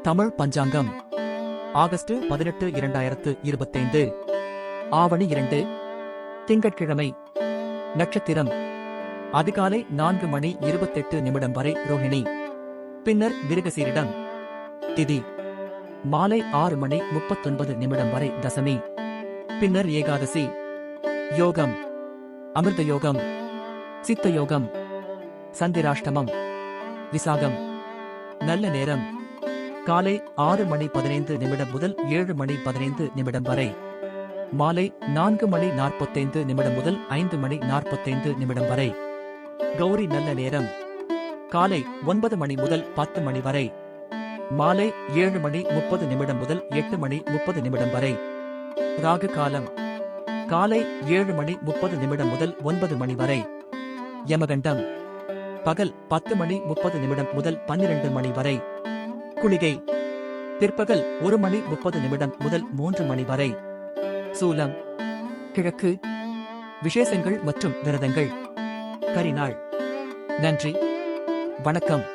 தமிழ் பஞ்சாங்கம் August 18 2025 ஆவணி 2 திங்கட்கிழமை நட்சத்திரம் அதிகாலை 4:28 வரை ரோஹிணி பின்னர் மிருகசீரிடம் திதி மாலை 6:39 வரை தசமி பின்னர் ஏகாதசி யோகம் அமிர்த யோகம் சித்த யோகம் சந்திராஷ்டமம் விசாகம் நல்ல நேரம் காலை 6:15 முதல் 7:15 வரை மாலை 4:45 முதல் 5:45 வரை கௌரி நல்ல நேரம் காலை 9 மணி முதல் 10 மணி வரை மாலை 7:30 முதல் 8:30 வரை ராகு காலம் காலை 7:30 முதல் 9 மணி வரை யமகண்டம் பகல் 10:30 முதல் 12 மணி வரை குளிகை பிற்பகல் 1:30 முதல் 3 மணி வரை சூலம் கிழக்கு விசேஷங்கள் மற்றும் விரதங்கள் கரிநாள் நன்றி வணக்கம்.